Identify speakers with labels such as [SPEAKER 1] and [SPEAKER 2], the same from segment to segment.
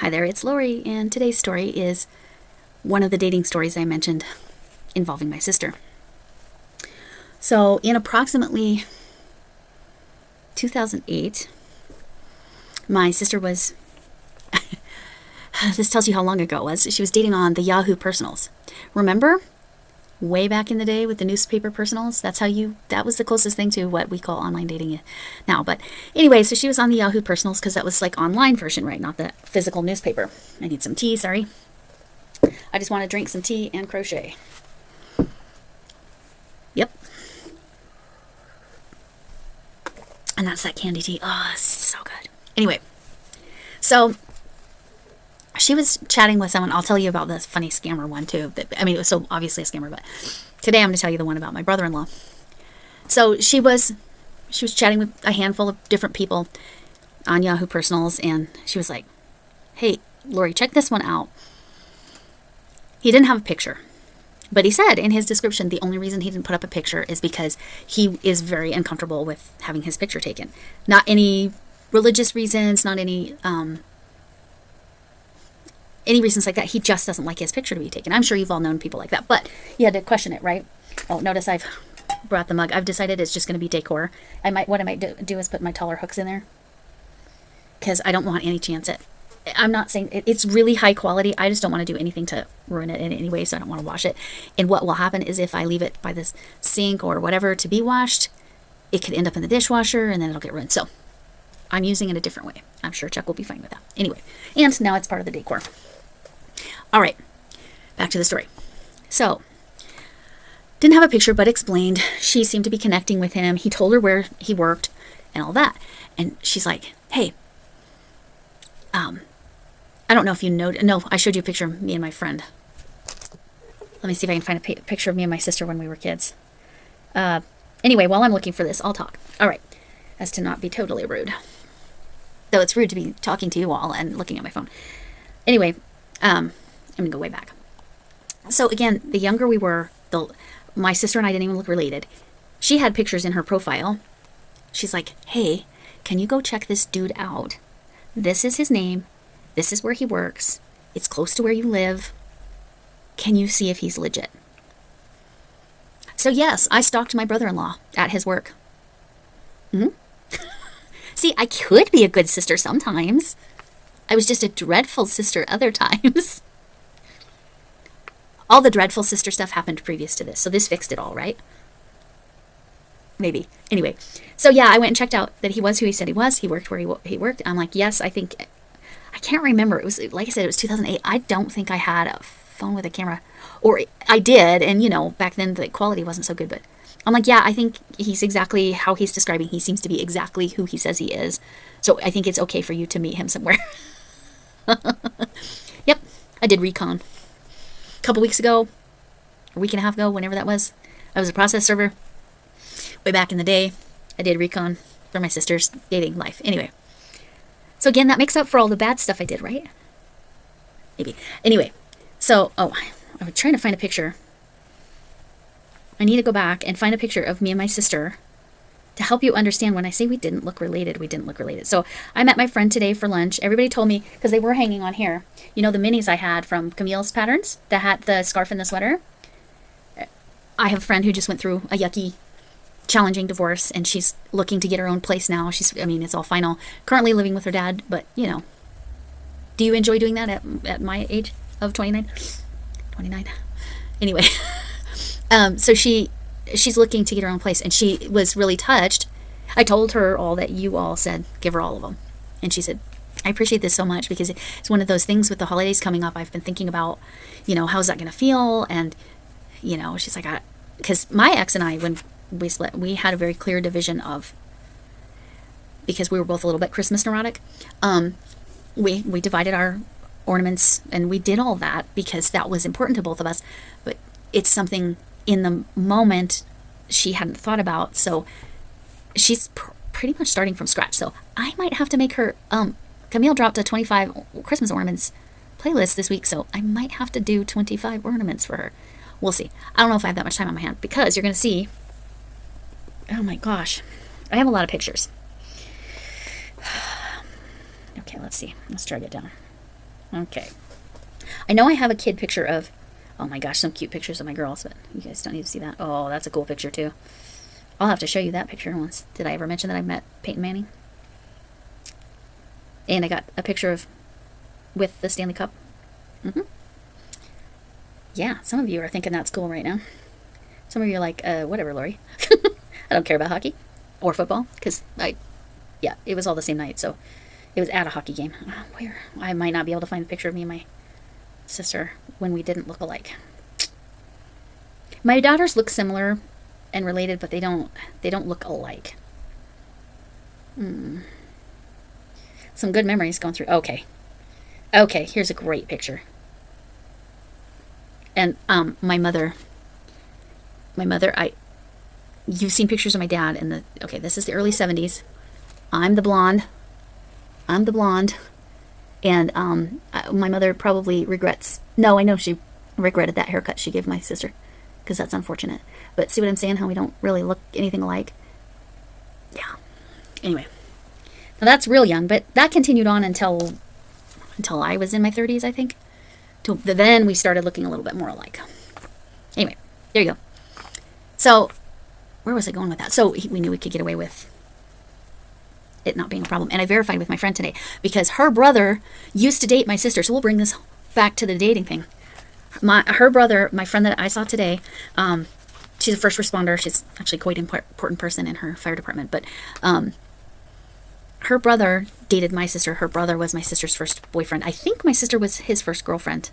[SPEAKER 1] Hi there, it's Lori, and today's story is one of the dating stories I mentioned involving my sister. So, in approximately 2008, my sister was, this tells you how long ago it was, she was dating on the Yahoo Personals. Remember? Way back in the day with the newspaper personals, that was the closest thing to what we call online dating now. But anyway, so she was on the Yahoo Personals because that was like online version, right? Not the physical newspaper. I need some tea, sorry. I just want to drink some tea and crochet. Yep. And that's that candy tea. Oh, it's so good. Anyway, so she was chatting with someone. I'll tell you about this funny scammer one too. It was so obviously a scammer, but today I'm going to tell you the one about my brother-in-law. So she was chatting with a handful of different people on Yahoo Personals, and she was like, "Hey, Lori, check this one out." He didn't have a picture, but he said in his description the only reason he didn't put up a picture is because he is very uncomfortable with having his picture taken. Not any religious reasons, not any reasons like that. He just doesn't like his picture to be taken. I'm sure you've all known people like that, but you had to question it, right? Oh, notice I've brought the mug. I've decided it's just going to be decor. What I might do is put my taller hooks in there because I don't want any chance at. I'm not saying it's really high quality. I just don't want to do anything to ruin it in any way, so I don't want to wash it. And what will happen is if I leave it by this sink or whatever to be washed, it could end up in the dishwasher and then it'll get ruined. So I'm using it a different way. I'm sure Chuck will be fine with that. Anyway, and now it's part of the decor. All right, back to the story. So, didn't have a picture, but explained she seemed to be connecting with him. He told her where he worked and all that. And she's like, "Hey, I don't know if you know. No, I showed you a picture of me and my friend. Let me see if I can find a picture of me and my sister when we were kids. Anyway, while I'm looking for this, I'll talk. All right, as to not be totally rude. Though it's rude to be talking to you all and looking at my phone. Anyway, I'm going to go way back. So again, the younger we were, my sister and I didn't even look related. She had pictures in her profile. She's like, "Hey, can you go check this dude out? This is his name. This is where he works. It's close to where you live. Can you see if he's legit?" So yes, I stalked my brother-in-law at his work. See, I could be a good sister sometimes. I was just a dreadful sister other times. All the dreadful sister stuff happened previous to this, so this fixed it all, right? Maybe. Anyway, so yeah, I went and checked out that he was who he said he was. He worked where he worked. I'm like, yes, I can't remember. It was, like I said, it was 2008. I don't think I had a phone with a camera. Or I did, and back then the quality wasn't so good, but I'm like, yeah, I think he's exactly how he's describing. He seems to be exactly who he says he is. So I think it's okay for you to meet him somewhere. Yep, I did recon. A couple weeks ago, a week and a half ago, whenever that was. I was a process server. Way back in the day, I did recon for my sister's dating life. Anyway. So again, that makes up for all the bad stuff I did, right? Maybe. Anyway, so, I was trying to find a picture. I need to go back and find a picture of me and my sister to help you understand when I say we didn't look related, we didn't look related. So I met my friend today for lunch. Everybody told me, because they were hanging on here, the minis I had from Camille's Patterns, the hat, the scarf, and the sweater. I have a friend who just went through a yucky, challenging divorce, and she's looking to get her own place now. It's all final. Currently living with her dad, but, do you enjoy doing that at my age of 29? 29. Anyway, so she's looking to get her own place, and she was really touched. I told her all that you all said, give her all of them. And she said, "I appreciate this so much because it's one of those things with the holidays coming up. I've been thinking about, how's that going to feel?" And, she's like, because my ex and I, when we split, we had a very clear division of, because we were both a little bit Christmas neurotic, we divided our ornaments and we did all that because that was important to both of us. But it's something in the moment she hadn't thought about, so she's pretty much starting from scratch. So I might have to make her Camille dropped a 25 Christmas ornaments playlist this week, so I might have to do 25 ornaments for her. We'll see. I don't know if I have that much time on my hand, because you're going to see, oh my gosh, I have a lot of pictures. Okay, let's see. Let's drag it down. Okay. I know I have a kid picture of, oh my gosh, some cute pictures of my girls, but you guys don't need to see that. Oh, that's a cool picture too. I'll have to show you that picture once. Did I ever mention that I met Peyton Manning? And I got a picture of, with the Stanley Cup. Yeah, some of you are thinking that's cool right now. Some of you are like, whatever, Lori. I don't care about hockey or football, because it was all the same night, so it was at a hockey game. Where? I might not be able to find a picture of me and my sister when we didn't look alike. My daughters look similar and related, but they don't look alike. Some good memories going through. Okay, here's a great picture. And my mother, you've seen pictures of my dad in this is the early 70s. I'm the blonde. And my mother probably regrets. No, I know she regretted that haircut she gave my sister, because that's unfortunate. But see what I'm saying? How we don't really look anything alike? Yeah. Anyway. Now that's real young, but that continued on until I was in my 30s, I think. Then we started looking a little bit more alike. Anyway, there you go. So, where was I going with that? So, we knew we could get away with it not being a problem. And I verified with my friend today, because her brother used to date my sister. So we'll bring this back to the dating thing. Her brother, my friend that I saw today, she's a first responder. She's actually quite an important person in her fire department. But her brother dated my sister. Her brother was my sister's first boyfriend. I think my sister was his first girlfriend.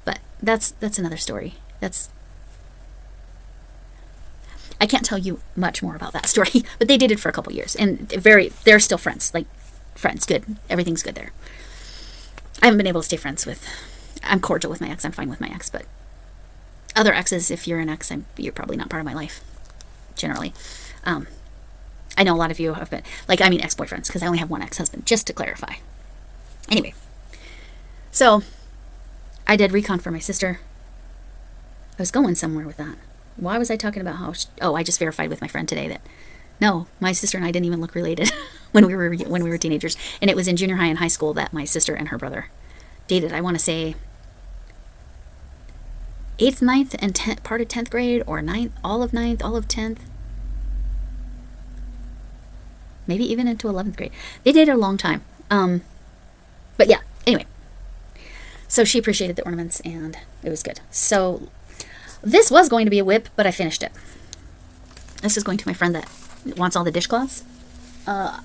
[SPEAKER 1] But that's another story. I can't tell you much more about that story, but they dated for a couple years, and they're still friends, good. Everything's good there. I haven't been able to stay friends with, I'm cordial with my ex, I'm fine with my ex, but other exes, if you're an ex, you're probably not part of my life, generally. I know a lot of you have been, ex-boyfriends, because I only have one ex-husband, just to clarify. Anyway, so I did recon for my sister. I was going somewhere with that. Why was I talking about I just verified with my friend today that, no, my sister and I didn't even look related when we were teenagers. And it was in junior high and high school that my sister and her brother dated. I want to say 8th, 9th, and 10th, part of 10th grade, or 9th, all of 9th, all of 10th. Maybe even into 11th grade. They dated a long time. But yeah, anyway. So she appreciated the ornaments, and it was good. So this was going to be a whip, but I finished it. This is going to my friend that wants all the dishcloths.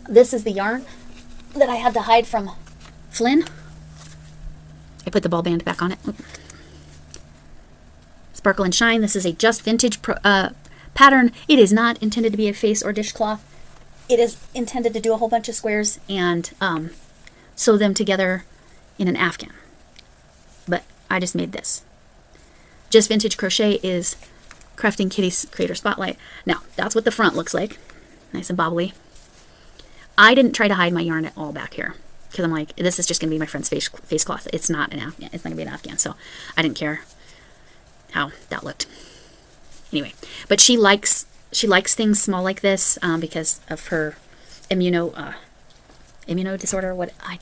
[SPEAKER 1] This is the yarn that I had to hide from Flynn. I put the ball band back on it. Sparkle and Shine. This is a Just Vintage pattern. It is not intended to be a face or dishcloth. It is intended to do a whole bunch of squares and sew them together in an afghan. But I just made this. Just Vintage Crochet is Crafting Kitty's Creator Spotlight. Now, that's what the front looks like. Nice and bobbly. I didn't try to hide my yarn at all back here, because I'm like, this is just going to be my friend's face cloth. It's not an afghan. It's not going to be an afghan, so I didn't care how that looked. Anyway, but she likes things small like this because of her immuno disorder. What I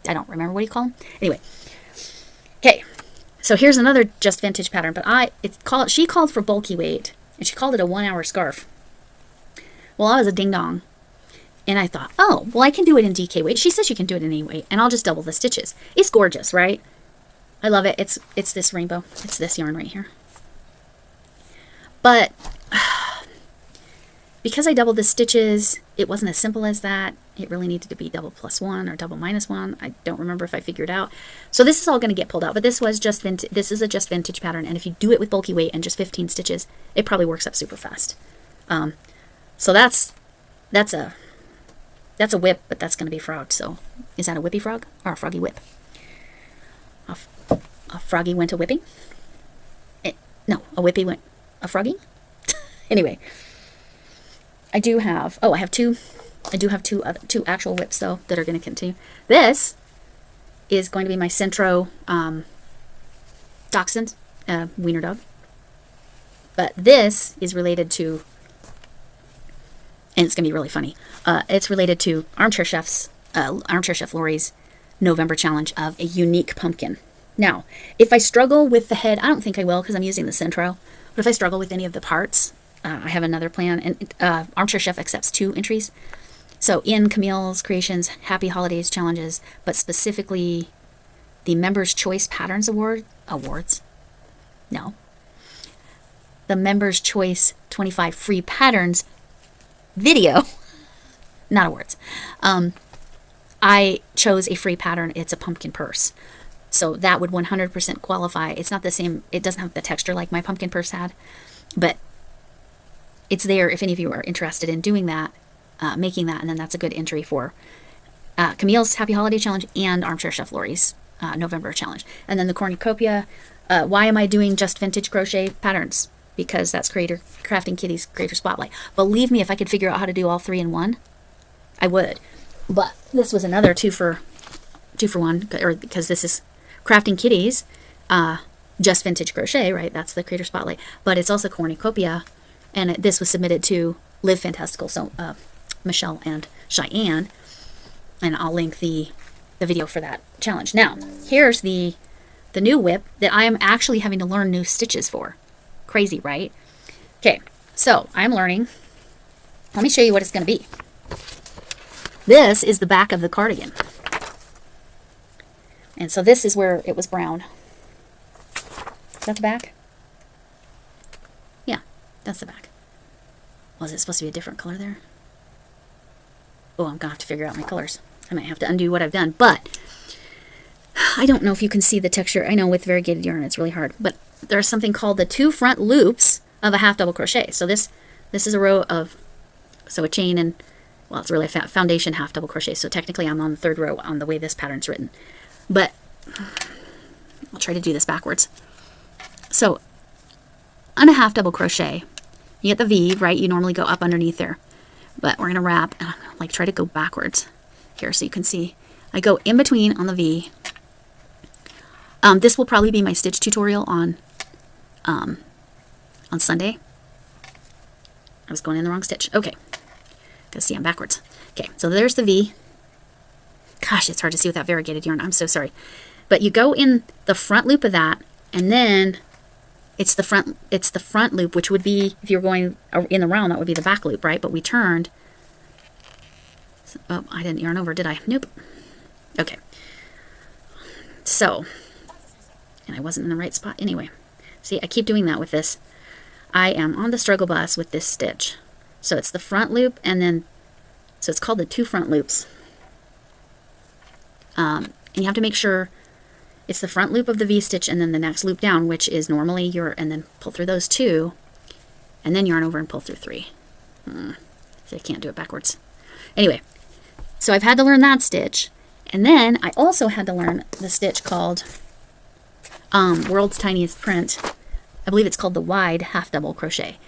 [SPEAKER 1] don't remember what you call them. Anyway, okay. So here's another Just Vintage pattern, but she called for bulky weight, and she called it a 1-hour scarf. Well, I was a ding dong, and I thought, oh, well, I can do it in DK weight. She says you can do it in any weight, and I'll just double the stitches. It's gorgeous, right? I love it. It's this rainbow. It's this yarn right here. But because I doubled the stitches, it wasn't as simple as that. It really needed to be double +1 or double -1. I don't remember if I figured out. So this is all going to get pulled out. But this is a Just Vintage pattern. And if you do it with bulky weight and just 15 stitches, it probably works up super fast. So that's a whip, but that's going to be frog. So is that a whippy frog or a froggy whip? A froggy went a whipping? No, a whippy went a froggy? Anyway. I do have two actual whips, though, that are going to continue. This is going to be my Centro Dachshund, wiener dog. But this is related to, and it's going to be really funny, it's related to Armchair Chef Lori's November challenge of a unique pumpkin. Now, if I struggle with the head, I don't think I will because I'm using the Centro, but if I struggle with any of the parts, I have another plan. And Armchair Chef accepts 2 entries. So in Camille's Creations Happy Holidays challenges, but specifically the Members' Choice Patterns Awards. No. The Members' Choice 25 Free Patterns video, not awards. I chose a free pattern. It's a pumpkin purse. So that would 100% qualify. It's not the same. It doesn't have the texture like my pumpkin purse had, but it's there if any of you are interested in doing that, making that, and then that's a good entry for Camille's Happy Holiday Challenge and Armchair Chef Lori's November Challenge. And then the cornucopia. Why am I doing just vintage crochet patterns? Because that's Crafting Kitty's Creator Spotlight. Believe me, if I could figure out how to do all 3 in one, I would. But this was another 2 for 1, or because this is Crafting Kitty's just vintage crochet, right? That's the Creator Spotlight. But it's also cornucopia, and this was submitted to Live Fantastical, so Michelle and Cheyenne, and I'll link the video for that challenge. Now, here's the new whip that I am actually having to learn new stitches for. Crazy, right? Okay, so I'm learning. Let me show you what it's going to be. This is the back of the cardigan. And so this is where it was brown. Is that the back? Yeah, that's the back. Was it supposed to be a different color there? Oh, I'm going to have to figure out my colors. I might have to undo what I've done, but I don't know if you can see the texture. I know with variegated yarn it's really hard, but there's something called the 2 front loops of a half double crochet. So this is a row of, so a chain and, well, it's really a foundation half double crochet. So technically I'm on the 3rd row on the way this pattern's written, but I'll try to do this backwards. So on a half double crochet, you get the V, right? You normally go up underneath there, but we're going to wrap, and I'm going to like try to go backwards here so you can see. I go in between on the V. This will probably be my stitch tutorial on Sunday. I was going in the wrong stitch. Okay. Gotta see I'm backwards. Okay, so there's the V. Gosh, it's hard to see without variegated yarn. I'm so sorry. But you go in the front loop of that, and then it's the front loop, which would be, if you're going in the round, that would be the back loop, right? But we turned. Oh, I didn't yarn over, did I? Nope. Okay. So, and I wasn't in the right spot anyway. See, I keep doing that with this. I am on the struggle bus with this stitch. So it's the front loop, and then, so it's called the 2 front loops. And you have to make sure it's the front loop of the V-stitch and then the next loop down, which is normally and then pull through those 2, and then yarn over and pull through 3. So I can't do it backwards. Anyway, so I've had to learn that stitch, and then I also had to learn the stitch called World's Tiniest Print. I believe it's called the wide half double crochet.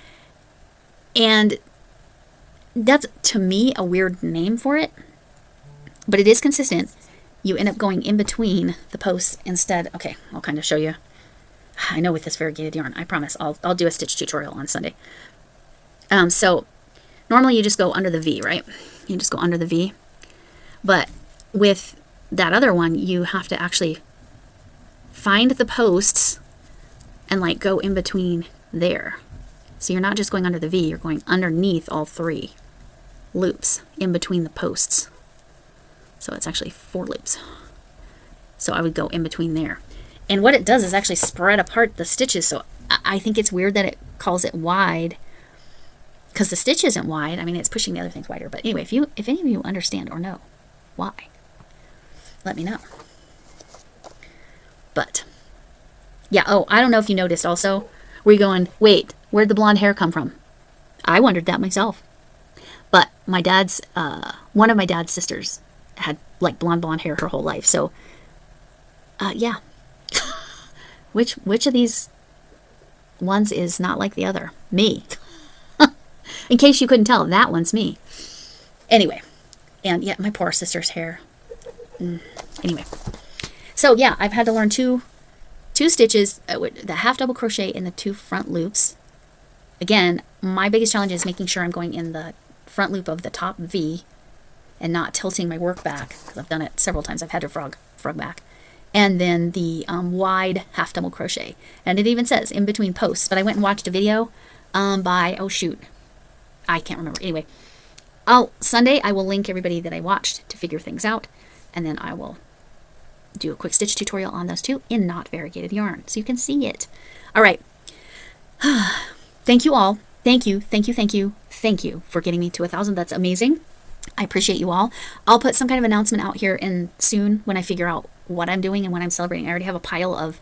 [SPEAKER 1] And that's, to me, a weird name for it, but it is consistent. You end up going in between the posts instead. Okay, I'll kind of show you. I know with this variegated yarn, I promise I'll do a stitch tutorial on Sunday. So normally you just go under the V, right? You just go under the V. But with that other one, you have to actually find the posts and like go in between there. So you're not just going under the V, you're going underneath all 3 loops in between the posts. So it's actually 4 loops. So I would go in between there. And what it does is actually spread apart the stitches. So I think it's weird that it calls it wide, because the stitch isn't wide. I mean, it's pushing the other things wider. But anyway, if any of you understand or know why, let me know. But yeah, oh, I don't know if you noticed also, were you going, wait, where'd the blonde hair come from? I wondered that myself. But my dad's, one of my dad's sisters had like blonde hair her whole life. So, yeah. Which of these ones is not like the other? Me. In case you couldn't tell, that one's me. Anyway. And yeah, my poor sister's hair. Anyway. So yeah, I've had to learn two stitches, the half double crochet in the 2 front loops. Again, my biggest challenge is making sure I'm going in the front loop of the top V and not tilting my work back, because I've done it several times. I've had to frog back. And then the wide half double crochet. And it even says in between posts, but I went and watched a video by, oh shoot, I can't remember. Anyway, Sunday I will link everybody that I watched to figure things out, and then I will do a quick stitch tutorial on those two in not variegated yarn so you can see it. All right. Thank you all. Thank you for getting me to 1,000. That's amazing. I appreciate you all. I'll put some kind of announcement out here in soon when I figure out what I'm doing and when I'm celebrating. I already have a pile of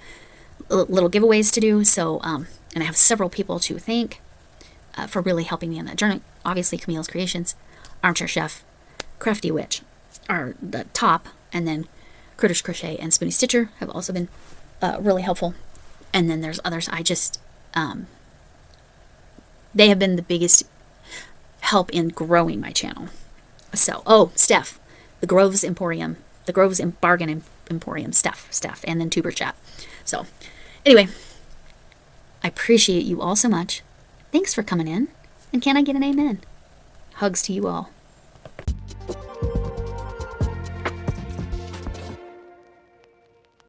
[SPEAKER 1] little giveaways to do. So, and I have several people to thank for really helping me on that journey. Obviously, Camille's Creations, Armchair Chef, Crafty Witch are the top, and then Critters Crochet and Spoony Stitcher have also been really helpful. And then there's others. I just, they have been the biggest help in growing my channel. So, Steph, the Groves Emporium, the Groves Bargain Emporium, Steph, and then Tuber Chat. So, anyway, I appreciate you all so much. Thanks for coming in. And can I get an amen? Hugs to you all.